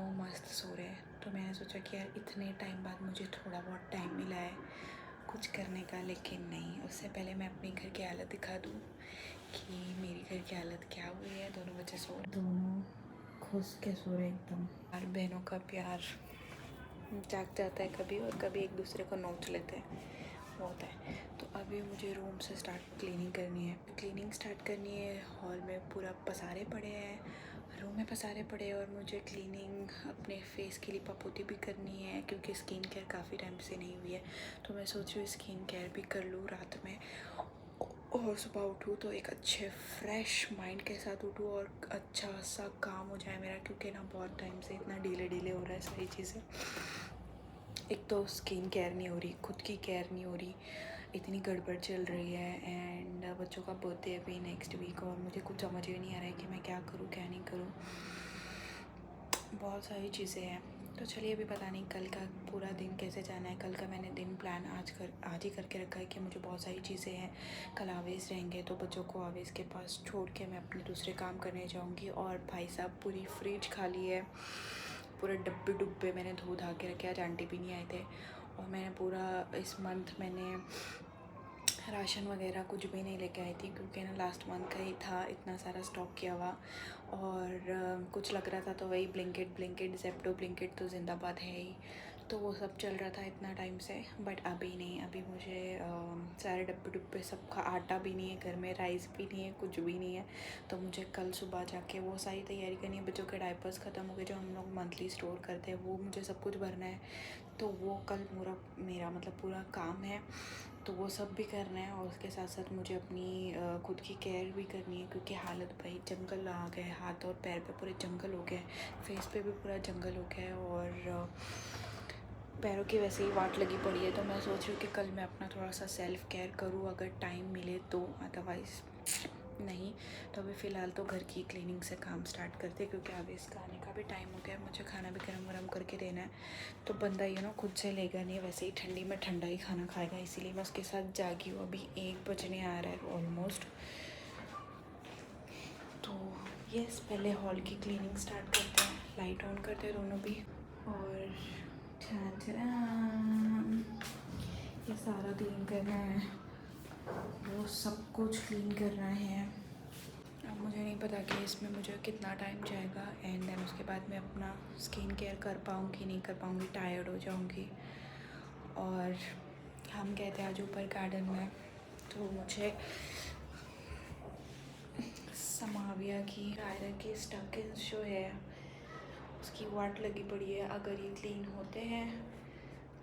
दोनों मस्त सो रहे हैं। तो मैंने सोचा कि यार इतने टाइम बाद मुझे थोड़ा बहुत टाइम मिला है कुछ करने का, लेकिन नहीं, उससे पहले मैं अपने घर की हालत दिखा दूँ कि मेरी घर की हालत क्या हुई है। दोनों बच्चे सो रहे, दोनों खुश के सो रहे एकदम। और बहनों का प्यार जाग जाता है कभी, और कभी एक दूसरे को नोच लेते हैं, वो होता है। तो अभी मुझे रूम से स्टार्ट क्लीनिंग करनी है। क्लीनिंग स्टार्ट करनी है। हॉल में पूरा पसारे पड़े हैं, रूम में पसारे पड़े हैं, और मुझे क्लीनिंग अपने फेस की लिपापोती भी करनी है क्योंकि स्किन केयर काफ़ी टाइम से नहीं हुई है। तो मैं सोच रही हूँ स्किन केयर भी कर लूँ रात में, और सुबह उठूँ तो एक अच्छे फ्रेश माइंड के साथ उठूँ और अच्छा सा काम हो जाए मेरा, क्योंकि ना बहुत टाइम से इतना डिले हो रहा है सारी चीज़ें। एक तो स्किन केयर नहीं हो रही, खुद की केयर नहीं हो रही, इतनी गड़बड़ चल रही है। एंड बच्चों का बर्थडे अभी नेक्स्ट वीक, और मुझे कुछ समझ ही नहीं आ रहा है कि मैं क्या करूँ क्या नहीं करूँ। बहुत सारी चीज़ें हैं। तो चलिए, अभी पता नहीं कल का पूरा दिन कैसे जाना है। कल का मैंने दिन प्लान आज ही करके रखा है कि मुझे बहुत सारी चीज़ें हैं। कल आवेश रहेंगे तो बच्चों को आवेश के पास छोड़ के मैं अपने दूसरे काम करने जाऊंगी। और भाई साहब पूरी फ्रिज खाली है, पूरे डब्बे डुब्बे मैंने धो धा के रखे। आज आंटी भी नहीं आए थे, और मैंने पूरा इस मंथ मैंने राशन वगैरह कुछ भी नहीं लेके आई थी, क्योंकि ना लास्ट मंथ का ही था इतना सारा स्टॉक किया हुआ। और कुछ लग रहा था तो वही ब्लिंकिट ज़ेप्टो ब्लिंकिट तो जिंदाबाद है ही, तो वो सब चल रहा था इतना टाइम से। बट अभी नहीं, अभी मुझे सारे डब्बे डुब्बे सब का आटा भी नहीं है घर में, राइस भी नहीं है, कुछ भी नहीं है। तो मुझे कल सुबह जाके वो सारी तैयारी करनी है। बच्चों के डायपर्स ख़त्म हो गए जो हम लोग मंथली स्टोर करते हैं, वो मुझे सब कुछ भरना है। तो वो कल मेरा मतलब पूरा काम है, तो वो सब भी करना है। और उसके साथ साथ मुझे अपनी खुद की केयर भी करनी है, क्योंकि हालत भाई जंगल आ गए, हाथ और पैर पे पूरे जंगल हो गए, फेस पे भी पूरा जंगल हो गया है, और पैरों की वैसे ही वाट लगी पड़ी है। तो मैं सोच रही हूँ कि कल मैं अपना थोड़ा सा सेल्फ़ केयर करूँ अगर टाइम मिले तो, अदरवाइज़ नहीं। तो अभी फ़िलहाल तो घर की क्लीनिंग से काम स्टार्ट करते, क्योंकि अभी इसका आने का भी टाइम हो गया है, मुझे खाना भी गरम करके देना है। तो बंदा खुद से लेगा नहीं, वैसे ही ठंडी में ठंडा ही खाना खाएगा, इसीलिए मैं उसके साथ जागी हूँ। अभी 1 बजने आ रहा है ऑलमोस्ट। तो यस, पहले हॉल की क्लीनिंग स्टार्ट करते हैं, लाइट ऑन करते हैं दोनों भी। और ये सारा क्लीन करना है, वो सब कुछ क्लीन करना है। अब मुझे नहीं पता कि इसमें मुझे कितना टाइम जाएगा, एंड देन उसके बाद मैं अपना स्किन केयर कर पाऊँगी नहीं कर पाऊँगी, टायर्ड हो जाऊँगी। और हम गए थे आज ऊपर गार्डन में, तो मुझे समाविया की आयरन की स्टकिंग्स जो है उसकी वाट लगी पड़ी है। अगर ये क्लीन होते हैं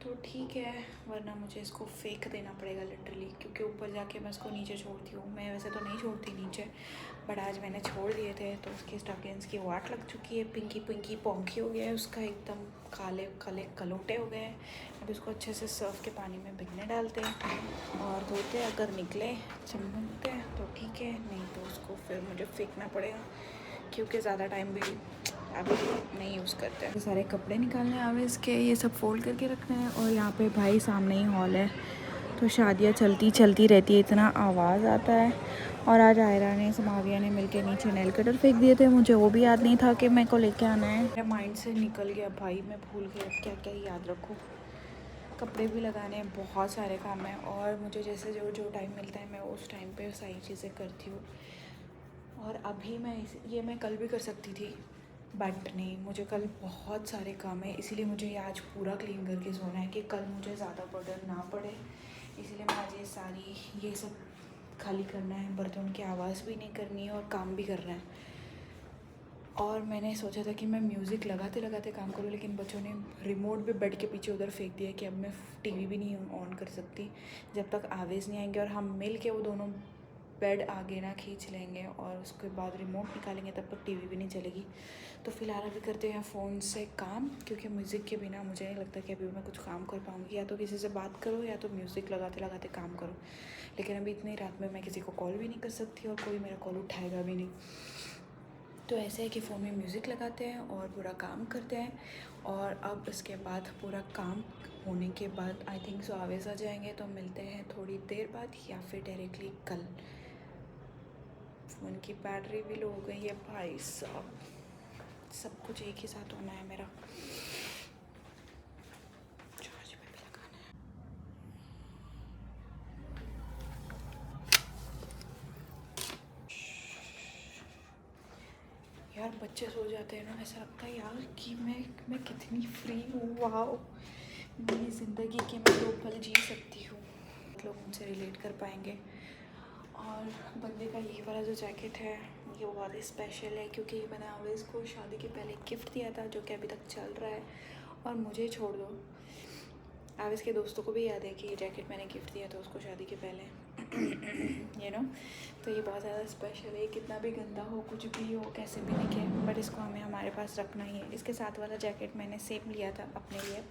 तो ठीक है, वरना मुझे इसको फेंक देना पड़ेगा लिटरली, क्योंकि ऊपर जाके मैं इसको नीचे छोड़ती हूँ। मैं वैसे तो नहीं छोड़ती नीचे, बट आज मैंने छोड़ दिए थे, तो उसकी स्टकिंग्स की वाट लग चुकी है, पिंकी पोंकी हो गया है उसका, एकदम काले काले कलोटे हो गए हैं। अब इसको अच्छे से सर्फ के पानी में भिगने डालते हैं और धोते हैं। अगर निकले चमकते हैं तो ठीक है, नहीं तो उसको फिर मुझे फेंकना पड़ेगा, क्योंकि ज़्यादा टाइम भी अभी नहीं यूज़ करते हैं। सारे कपड़े निकालने आवे इसके, ये सब फोल्ड करके रखना है। और यहाँ पे भाई सामने ही हॉल है, तो शादियाँ चलती रहती है, इतना आवाज़ आता है। और आज आयरा ने समाविया ने मिलके नीचे नेल कटर फेंक दिए थे, मुझे वो भी याद नहीं था कि मेरे को लेके आना है। मेरे माइंड से निकल गया भाई, मैं भूल गई क्या क्या याद रखूँ। कपड़े भी लगाने हैं, बहुत सारे काम हैं, और मुझे जैसे जो टाइम मिलता है मैं उस टाइम पे सारी चीज़ें करती हूँ। और अभी ये मैं कल भी कर सकती थी, बट नहीं, मुझे कल बहुत सारे काम है, इसीलिए मुझे ये आज पूरा क्लीन करके सोना है कि कल मुझे ज़्यादा बर्डन ना पड़े। इसीलिए मैं आज ये सब खाली करना है, बर्तन की आवाज़ भी नहीं करनी है और काम भी करना है। और मैंने सोचा था कि मैं म्यूज़िक लगाते काम करूँ, लेकिन बच्चों ने रिमोट भी बेड के पीछे उधर फेंक दिया कि अब मैं टीवी भी नहीं ऑन कर सकती जब तक आवेज़ नहीं आएंगे। और हम मिल के वो दोनों बेड आगे ना खींच लेंगे, और उसके बाद रिमोट निकालेंगे, तब तक टीवी भी नहीं चलेगी। तो फ़िलहाल अभी करते हैं फ़ोन से काम, क्योंकि म्यूज़िक के बिना मुझे नहीं लगता कि अभी मैं कुछ काम कर पाऊँगी। या तो किसी से बात करो, या तो म्यूज़िक लगाते काम करो, लेकिन अभी इतनी रात में मैं किसी को कॉल भी नहीं कर सकती, और कोई मेरा कॉल उठाएगा भी नहीं। तो ऐसे है कि फ़ोन में म्यूज़िक लगाते हैं और पूरा काम करते हैं। और अब इसके बाद पूरा काम होने के बाद आई थिंक सो आवेश आ जाएंगे, तो मिलते हैं थोड़ी देर बाद, या फिर डायरेक्टली कल। फ़ोन की बैटरी भी लो हो गई है भाई साहब। सब कुछ एक ही साथ होना है मेरा। चार्ज पे भी लगाना है। यार बच्चे सो जाते हैं ना, ऐसा लगता है यार कि मैं कितनी फ्री हूँ। वाह, मेरी ज़िंदगी के मैं 2 पल जी सकती हूँ। लोग मुझसे रिलेट कर पाएंगे। और बंदे का ये वाला जो जैकेट है ये बहुत ही स्पेशल है, क्योंकि ये मैंने आवेज़ को शादी के पहले गिफ्ट दिया था, जो कि अभी तक चल रहा है। और मुझे छोड़ दो, आवेज़ के दोस्तों को भी याद है कि ये जैकेट मैंने गिफ्ट दिया था उसको शादी के पहले। यू नो, तो ये बहुत ज़्यादा स्पेशल है। कितना भी गंदा हो, कुछ भी हो, कैसे भी दिखे, बट इसको हमें हमारे पास रखना ही है। इसके साथ वाला जैकेट मैंने सेम लिया था अपने लिए,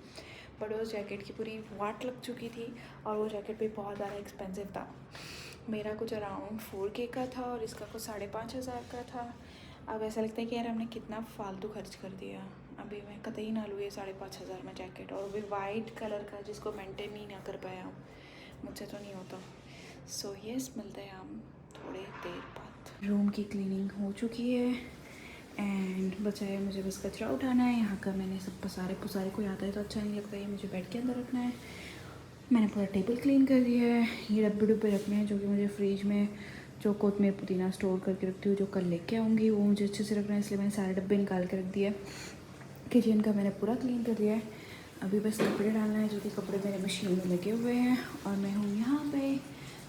बट उस जैकेट की पूरी वाट लग चुकी थी और वो जैकेट भी बहुत ज़्यादा एक्सपेंसिव था। मेरा कुछ अराउंड 4K का था और इसका कुछ 5,500 का था। अब ऐसा लगता है कि यार हमने कितना फालतू खर्च कर दिया। अभी मैं कतई ना लूँ ये 5,500 में जैकेट, और भी वाइट कलर का जिसको मेंटेन ही ना कर पाया हूँ। मुझसे तो नहीं होता। सो यस, मिलते हैं हम थोड़ी देर बाद। रूम की क्लीनिंग हो चुकी है एंड बचाया मुझे बस कचरा उठाना है। यहाँ का मैंने सब पसारे पुसारे, कोई आता है तो अच्छा नहीं लगता, ये मुझे बेड के अंदर रखना है। मैंने पूरा टेबल क्लीन कर दिया है। ये डब्बे डुब्बे रखने हैं जो कि मुझे फ्रिज में जो कोतमीर पुदीना स्टोर करके रखती हूँ, जो कल लेके आऊँगी, वो मुझे अच्छे से रखना है, इसलिए मैंने सारे डब्बे निकाल के रख दिए। किचन का मैंने पूरा क्लीन कर दिया है। अभी बस कपड़े डालना है, जो कि कपड़े मेरे मशीन में लगे हुए हैं और मैं हूँ यहाँ पे।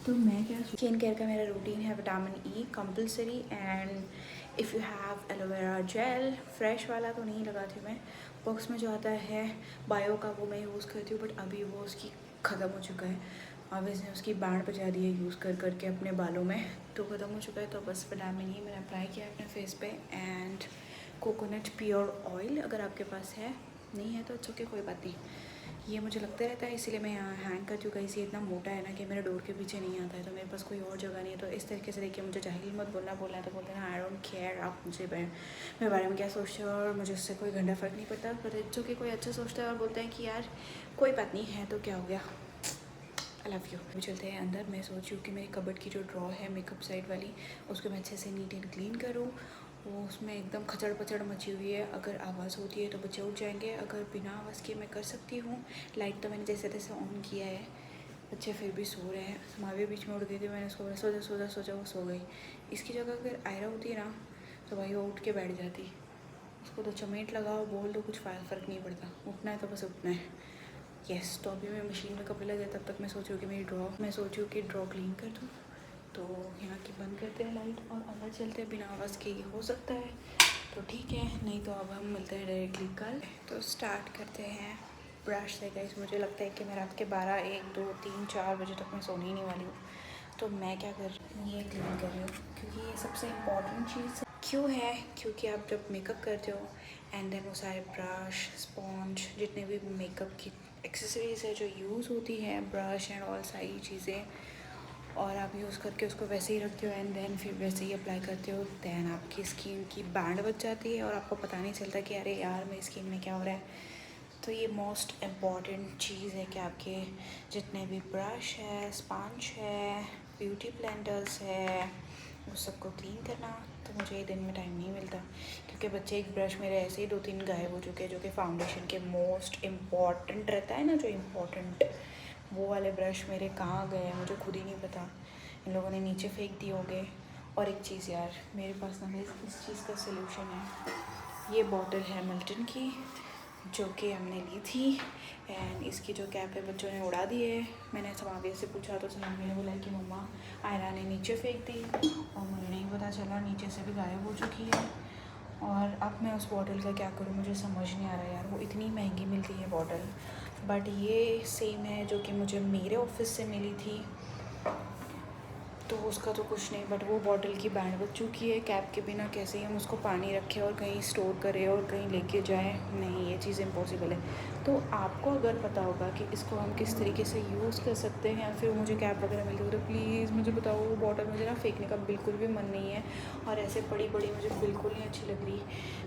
तो मैं क्या, स्किन केयर का मेरा रूटीन है vitamin E compulsory, and if you have aloe vera gel, fresh वाला तो नहीं लगाती मैं, बॉक्स में जो आता है बायो का वो मैं यूज़ करती हूँ, बट अभी वो उसकी ख़त्म हो चुका है। अब इसने उसकी बैंड बजा दी है यूज़ कर करके अपने बालों में, तो ख़त्म हो चुका है। तो बस विटामिन ई मैंने अप्लाई किया अपने फेस पे, एंड कोकोनट प्योर ऑयल अगर आपके पास है, नहीं है तो अच्छा ओके, कोई बात नहीं। ये मुझे लगता रहता है, इसीलिए मैं यहाँ हैंग कर चुका है। इसी इतना मोटा है ना कि मेरे डोर के पीछे नहीं आता है, तो मेरे पास कोई और जगह नहीं है। तो इस तरीके से देखिए, मुझे जाहिल मत बोलना है तो बोलते हैं आई डोंट केयर, आप मुझे मेरे बारे में क्या सोचते हो, और मुझे उससे कोई घंटा फ़र्क नहीं पड़ता। पर जो कि कोई अच्छा सोचता है और बोलते हैं कि यार कोई बात नहीं है तो क्या हो गया, आई लव यू। अभी चलते हैं अंदर। मैं सोच रही हूँ कि मेरी कबर्ड की जो ड्रॉ है मेकअप साइड वाली, उसको मैं अच्छे से नीट एंड क्लीन करूँ। वो उसमें एकदम खचड़ पचड़ मची हुई है, अगर आवाज़ होती है तो बच्चे उठ जाएंगे, अगर बिना आवाज़ के मैं कर सकती हूँ। लाइट तो मैंने जैसे तैसे ऑन किया है, बच्चे फिर भी सो रहे हैं। समावी बीच में उठ गई थी, मैंने उसको बोला सो जा, वो सो गई। इसकी जगह अगर आयरा होती है ना, तो भाई वो उठ के बैठ जाती। उसको तो चमेट लगाओ, बोल दो, कुछ फ़र्क नहीं पड़ता, उठना है तो बस उठना है। यस, तो अभी मैं मशीन में कपड़े लगे, तब तक मैं सोच रही हूँ कि ड्रॉ क्लीन कर दूँ। तो यहाँ की बंद करते हैं लाइट और अंदर चलते हैं। बिना आवाज़ के ये हो सकता है तो ठीक है, नहीं तो अब हम मिलते हैं डायरेक्टली कल। तो स्टार्ट करते हैं ब्रश से। गाइस मुझे लगता है कि मैं रात के 12, 1, 2, 3, 4 बजे तक मैं सोने ही नहीं वाली हूँ। तो मैं क्या कर रही हूँ, ये क्लीन कर रही हूँ, क्योंकि ये सबसे इम्पॉर्टेंट चीज़ क्यों है, क्योंकि आप जब मेकअप करते हो एंड देन वो सारे ब्रश, स्पॉन्ज, जितने भी मेकअप की एक्सेसरीज़ है जो यूज़ होती है, ब्रश एंड ऑल सारी चीज़ें, और आप यूज़ करके उसको वैसे ही रखते हो एंड देन फिर वैसे ही अप्लाई करते हो, दैन आपकी स्किन की बैंड बच जाती है और आपको पता नहीं चलता कि अरे यार मेरी स्किन में क्या हो रहा है। तो ये मोस्ट इम्पॉर्टेंट चीज़ है कि आपके जितने भी ब्रश है, स्पंज है, ब्यूटी ब्लेंडर्स है, उस सबको क्लीन करना। तो मुझे ये दिन में टाइम नहीं मिलता, क्योंकि बच्चे एक ब्रश मेरे ऐसे ही 2-3 गायब हो चुके हैं, जो कि फाउंडेशन के मोस्ट इम्पॉर्टेंट रहता है ना, जो इम्पॉर्टेंट, वो वाले ब्रश मेरे कहाँ गए हैं मुझे खुद ही नहीं पता। इन लोगों ने नीचे फेंक दिए होंगे। और एक चीज़ यार, मेरे पास ना इस चीज़ का सलूशन है। ये बॉटल है मिल्टन की, जो कि हमने ली थी, एंड इसकी जो कैप है बच्चों ने उड़ा दी है। मैंने समाविया से पूछा तो समाविया ने बोला कि मम्मा आयरा ने नीचे फेंक दी, और मुझे नहीं पता चला, नीचे से भी गायब हो चुकी है। और अब मैं उस बॉटल का क्या करूँ, मुझे समझ नहीं आ रहा यार। वो इतनी महंगी मिलती है बॉटल, बट ये सेम है जो कि मुझे मेरे ऑफिस से मिली थी, तो उसका तो कुछ नहीं, बट वो बॉटल की बैंड बच चुकी है। कैप के बिना कैसे ही हम उसको पानी रखें और कहीं स्टोर करें और कहीं लेके जाएं, नहीं, ये चीज़ इम्पॉसिबल है। तो आपको अगर पता होगा कि इसको हम किस तरीके से यूज़ कर सकते हैं, या फिर मुझे कैप वगैरह मिलती हो, तो प्लीज़ मुझे बताओ। वो बॉटल मुझे ना फेंकने का बिल्कुल भी मन नहीं है, और ऐसे बड़ी बड़ी मुझे बिल्कुल नहीं अच्छी लग रही,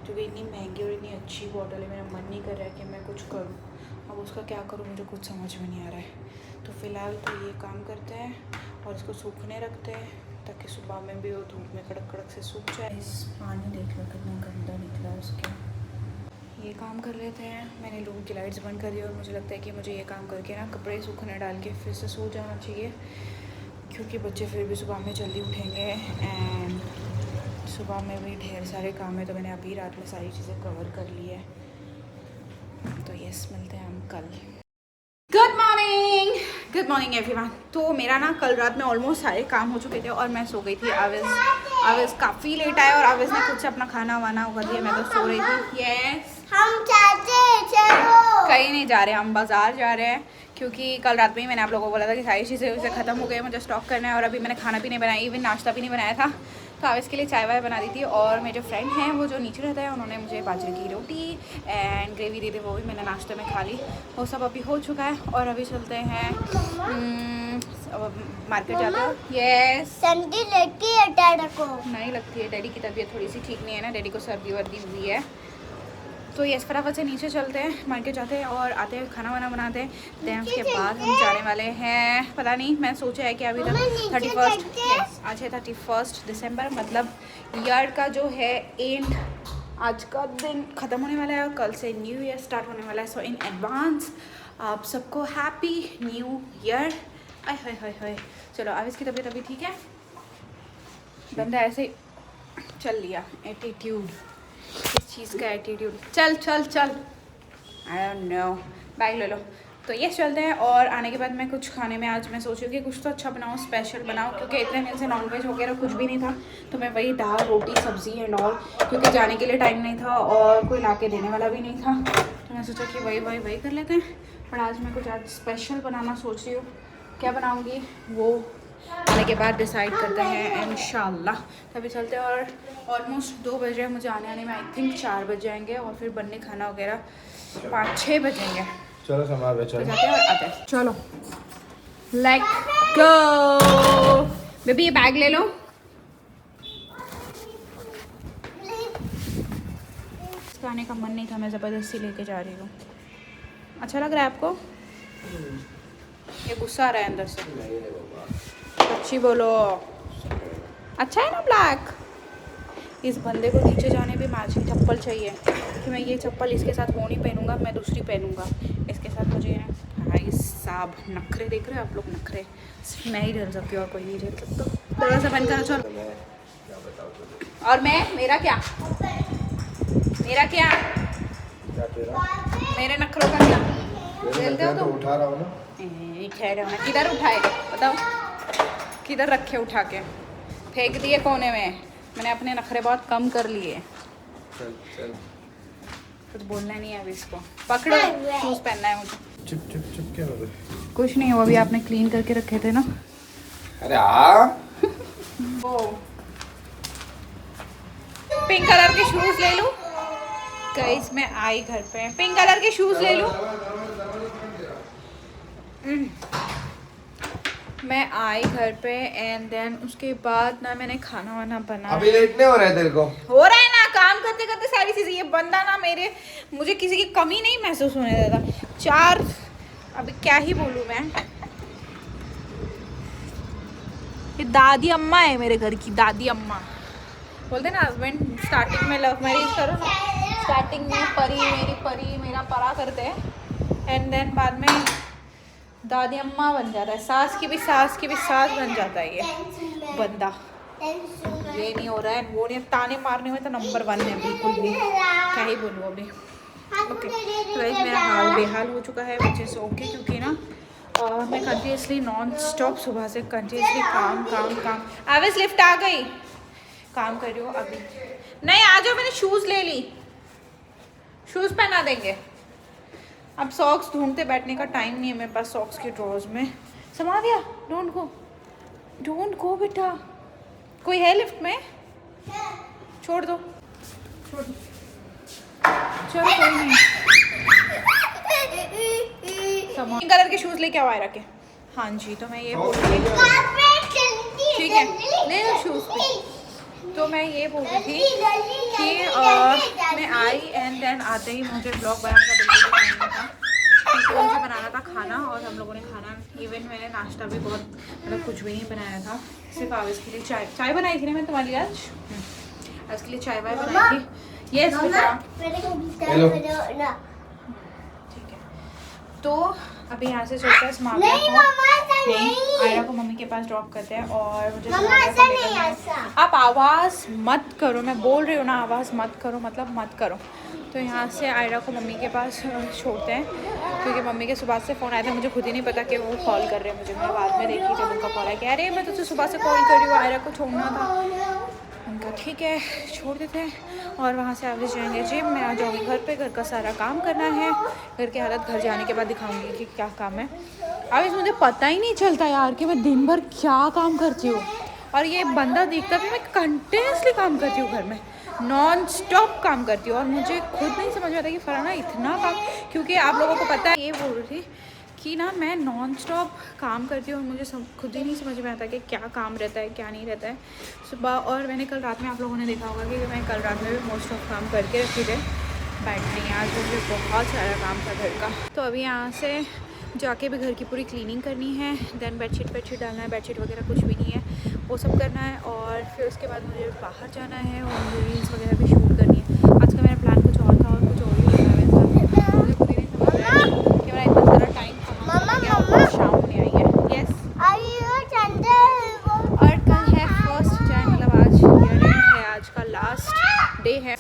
क्योंकि इतनी महंगी और इतनी अच्छी बॉटल है। मेरा मन नहीं कर रहा है कि मैं कुछ करूँ, अब उसका क्या करूँ मुझे कुछ समझ में नहीं आ रहा है। तो फ़िलहाल तो ये काम करते हैं और इसको सूखने रखते हैं, ताकि सुबह में भी वो धूप में कड़क कड़क से सूख जाए। इस पानी देख लो कितना गंदा निकला उसके। ये काम कर लेते हैं। मैंने रूम की लाइट्स बंद कर दी और मुझे लगता है कि मुझे ये काम करके ना कपड़े सूखने डाल के फिर से सो जाना चाहिए, क्योंकि बच्चे फिर भी सुबह में जल्दी उठेंगे एंड सुबह में भी ढेर सारे काम है। तो मैंने अभी रात में सारी चीज़ें कवर कर ली है। तो यस, मिलते हैं हम कल। Good morning everyone. तो मेरा ना कल रात में ऑलमोस्ट सारे काम हो चुके थे और मैं सो गई थी। आवेज़ काफ़ी लेट आया और आवेज़ ने खुद से अपना खाना वाना कर दिया। मैं तो सो रही थी। यस, हम चाहते हैं, चलो कहीं नहीं जा रहे, हम बाज़ार जा रहे हैं, क्योंकि कल रात में ही मैंने आप लोगों को बोला था कि सारी चीज़ें उसे ख़त्म हो गई, मुझे स्टॉक करना है। और अभी मैंने खाना भी नहीं बनाया, इवन नाश्ता भी नहीं बनाया था। तो आवेज़ के लिए चाय वाय बना दी थी। और मेरे जो फ्रेंड हैं वो जो नीचे रहता है, उन्होंने मुझे बाजरे की रोटी एंड ग्रेवी दी थी, वो भी मैंने नाश्ते में खा ली। वो सब अभी हो चुका है और अभी चलते हैं मार्केट जाते हो। यस, ठंडी लगती है डैडी को? नहीं लगती है, डैडी की तबीयत थोड़ी सी ठीक नहीं है ना, डैडी को सर्दी वर्दी हुई है। तो यस, फटाफट से नीचे चलते हैं, मार्केट जाते हैं और आते हैं, खाना वाना बनाते हैं। देन उसके बाद हम जाने वाले हैं, पता नहीं, मैं सोचा है कि अभी तक 31 आज है 31 दिसंबर, मतलब ईयर का जो है एंड आज का दिन ख़त्म होने वाला है और कल से न्यू ईयर स्टार्ट होने वाला है। सो इन एडवांस आप सबको हैप्पी न्यू ईयर। आय हाय हाय हाय। चलो, आवेज़ की तबीयत अभी ठीक है, बंदा ऐसे चल लिया, एटीट्यूड, इस चीज़ का एटीट्यूड। चल चल चल, आई डोंट नो, बैग ले लो। तो ये चलते हैं और आने के बाद मैं कुछ खाने में, आज मैं सोच रही हूँ कि कुछ तो अच्छा बनाऊँ, स्पेशल बनाऊँ, क्योंकि इतने दिन से नॉनवेज वगैरह कुछ भी नहीं था। तो मैं वही दाल रोटी सब्ज़ी एंड ऑल, क्योंकि जाने के लिए टाइम नहीं था और कोई ला के देने वाला भी नहीं था। तो मैं सोचा कि वही कर लेते हैं। पर आज मैं कुछ आज स्पेशल बनाना सोच रही हूँ। क्या बनाऊँगी वो आने के बाद डिसाइड करते हैं इंशाल्लाह। तभी चलते हैं। और ऑलमोस्ट 2 बज रहे हैं मुझे आने में, आई थिंक 4 बज जाएंगे और फिर बनने खाना वगैरह 5-6 बजेंगे। चलो समावे, चलो जाते हैं और आते हैं। चलो लेट्स गो। बेबी ये बैग ले लो। खाने का मन नहीं था, मैं ज़बरदस्ती लेके जा रही हूँ। अच्छा लग रहा है आपको? ये गुस्सा आ रहा है अंदर से। अच्छी बोलो, अच्छा है ना ब्लैक? इस बंदे को नीचे जाने भी मैचिंग चप्पल चाहिए कि मैं ये चप्पल इसके साथ वो नहीं पहनूंगा, मैं दूसरी पहनूंगा इसके साथ। मुझे भाई साहब नखरे देख रहे हो आप लोग, नखरे मैं ही झेल सकती हूँ और कोई नहीं झेल सकता। दरवाजा बंद करो, चलो। और मैं, मेरा क्या मेरे नखरों का क्या झेलते हो? तो उठा रहा हूँ ना, ठहरे होना। किधर उठाए बताओ, किधर रखे उठा के? फेंक दिए कोने में। मैंने अपने नखरे बहुत कम कर लिए। चल चल, कुछ बोलना नहीं है अभी इसको। पकड़ो, शूज़ पहनना है मुझे। चुप क्या मतलब? कुछ नहीं, वो अभी आपने क्लीन करके रखे थे ना। अरे हाँ, वो पिंक कलर के शूज़ ले लूँ? गाइस मैं आई घर पे, पिंक कलर के शूज़ ले लूँ? मैं आई घर पे एंड देन उसके बाद ना मैंने खाना वाना बना। अभी लेट नहीं हो रहा है तेरे को? हो रहा है ना, काम करते करते सारी चीज़ें। ये बंदा ना मुझे किसी की कमी नहीं महसूस होने देता। अभी क्या ही बोलूँ मैं। ये दादी अम्मा है मेरे घर की, दादी अम्मा। बोलते ना हस्बैंड स्टार्टिंग में लव मैरिज करो ना, स्टार्टिंग में मेरी परी मेरा परा करते हैं एंड देन बाद में दादी अम्मा बन जाता है। सास की भी सास बन जाता है ये बंदा। ये नहीं हो रहा है, वो नहीं, ताने मारने में तो नंबर 1 है बिल्कुल भी। क्या ही बोलूँ अभी। ओके, तो गाइस मेरा हाल बेहाल हो चुका है बच्चे से। ओके, क्योंकि ना मैं कंटिन्यूसली नॉन स्टॉप सुबह से कंटिन्यूसली काम। आवेज़ लिफ्ट आ गई, काम कर रही हूँ अभी। नहीं आ जाओ, मैंने शूज़ ले ली, शूज़ पहना देंगे। अब सॉक्स ढूंढते बैठने का टाइम नहीं है मेरे पास। सॉक्स के ड्रॉर्स में समा दिया। डोंट गो बेटा। कोई है लिफ्ट में? छोड़ दो। चलो कोई नहीं। पिंक कलर के शूज़ लेके आओ आयरा के। हाँ जी, तो मैं ये बोल रही थी, ठीक है ले लो शूज़ पे। तो मैं ये बोल रही थी कि मैं आई एंड देन आते ही मुझे ब्लॉग बनाने का बिल्कुल भी टाइम नहीं था, तो मुझे बनाना था खाना और हम लोगों ने खाना, इवन मैंने नाश्ता भी बहुत मतलब कुछ भी नहीं बनाया था, सिर्फ आवेश के लिए चाय बनाई थी ना मैं तुम्हारी आज के लिए चाय वाय बनाई थी। यस बेटा ठीक है। तो अभी यहाँ से चलते हैं स्माविया को, आयरा को मम्मी के पास ड्रॉप करते हैं और मुझे आप आवाज़ मत करो, मैं बोल रही हूँ ना आवाज़ मत करो, मतलब मत करो। तो यहाँ से आयरा को मम्मी के पास छोड़ते हैं क्योंकि मम्मी के सुबह से फ़ोन आया था, मुझे खुद ही नहीं पता कि वो कॉल कर रहे हैं मुझे, मैं बाद में देखी जब उनका कॉल आया कि अरे मैं तुझसे सुबह से कॉल कर रही हूँ, आयरा को छोड़ना था। उनका ठीक है छोड़ देते हैं और वहाँ से आगे जाएंगे जिम। मैं आ जाऊँगी घर पे, घर का सारा काम करना है, घर की हालत घर जाने के बाद दिखाऊंगी कि क्या काम है। अब इस मुझे पता ही नहीं चलता यार कि मैं दिन भर क्या काम करती हूँ, और ये बंदा देखता भी मैं कंटिन्यूसली काम करती हूँ, घर में नॉन स्टॉप काम करती हूँ और मुझे खुद नहीं समझ में आता कि फराना इतना काम, क्योंकि आप लोगों को पता है ये बोल रही थी कि ना मैं नॉन स्टॉप काम करती हूँ और मुझे खुद ही नहीं समझ में आता कि क्या काम रहता है क्या नहीं रहता है सुबह। और मैंने कल रात में आप लोगों ने देखा होगा कि मैं कल रात में भी मोस्ट ऑफ काम करके रखी थे, बैठ नहीं आज मुझे बहुत सारा काम था घर का। तो अभी यहाँ से जाके भी घर की पूरी क्लीनिंग करनी है, देन बेडशीट डालना है, बेडशीट वगैरह कुछ भी नहीं है वो सब करना है, और फिर उसके बाद मुझे बाहर जाना है और मुझे रील्स वगैरह भी शूट करनी है। आज का मेरा प्लान कुछ और था और कुछ और ही हो रहा है, मुझे खुद ही नहीं समझ रहा है कि मेरा इतना सारा टाइम कहाँ गया और शाम में आई है। यस और कल है 1 जनवरी, मतलब आज है, आज का लास्ट डे है।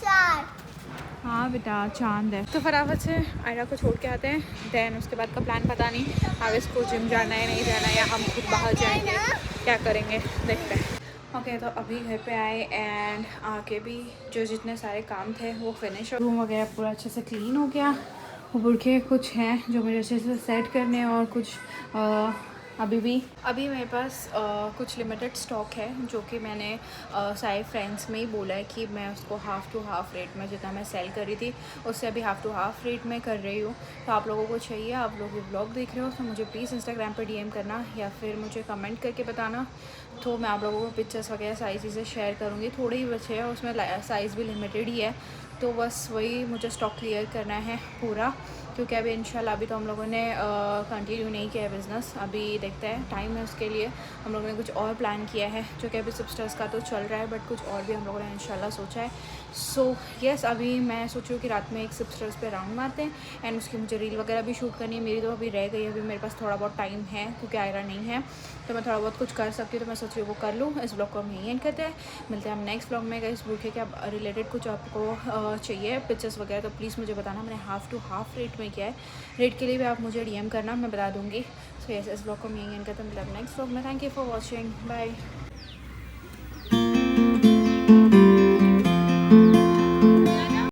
हाँ बेटा चांद है। तो फटाफट से आयरा को छोड़ के आते हैं, देन उसके बाद का प्लान पता नहीं, अब इसको जिम जाना है नहीं जाना है या हम खुद बाहर जाएंगे क्या करेंगे देखते हैं। ओके तो अभी घर पे आए एंड आके भी जो जितने सारे काम थे वो फिनिश, रूम वगैरह पूरा अच्छे से क्लीन हो गया। ऊपर के कुछ हैं जो मुझे अच्छे से सेट करने और कुछ अभी मेरे पास कुछ लिमिटेड स्टॉक है जो कि मैंने सारे फ्रेंड्स में ही बोला है कि मैं उसको हाफ़ टू हाफ़ रेट में, जितना मैं सेल कर रही थी उससे अभी हाफ़ टू हाफ़ रेट में कर रही हूँ। तो आप लोगों को चाहिए, आप लोग ये ब्लॉग देख रहे हो तो मुझे प्लीज़ इंस्टाग्राम पर DM करना या फिर मुझे कमेंट करके बताना, तो मैं आप लोगों को पिक्चर्स वगैरह सारी चीज़ें शेयर करूँगी। थोड़े ही बचे हैं, उसमें साइज़ भी लिमिटेड ही है, तो बस वही मुझे स्टॉक क्लियर करना है पूरा, क्योंकि अभी इंशाल्लाह अभी तो हम लोगों ने कंटिन्यू नहीं किया है बिज़नेस, अभी देखते हैं टाइम है उसके लिए। हम लोगों ने कुछ और प्लान किया है जो कि अभी सिस्टर्स का तो चल रहा है, बट कुछ और भी हम लोगों ने इंशाल्लाह सोचा है। सो यस अभी मैं सोच रही हूँ कि रात में एक सिस्टर्स पे राउंड मारते हैं एंड उसकी मुझे रील वगैरह भी शूट करनी है। मेरी तो अभी रह गई, अभी मेरे पास थोड़ा बहुत टाइम है क्योंकि आयरा नहीं है तो मैं थोड़ा बहुत कुछ कर सकती हूँ, तो मैं सोच रही हूँ वो कर लूँ। इस ब्लॉग को हम यहीं एंड करते हैं, मिलते हैं हम नेक्स्ट ब्लॉग में। इस ब्लॉग के रिलेटेड कुछ आपको चाहिए पिक्चर्स वगैरह तो प्लीज़ मुझे बताना, मैंने हाफ़ टू हाफ़ रेट में किया है, रेट के लिए भी आप मुझे DM करना, मैं बता दूँगी। सो यस इस ब्लॉग को हम यहीं एंड करते हैं, मिलते हैं नेक्स्ट ब्लॉग में। Thank you for watching, bye.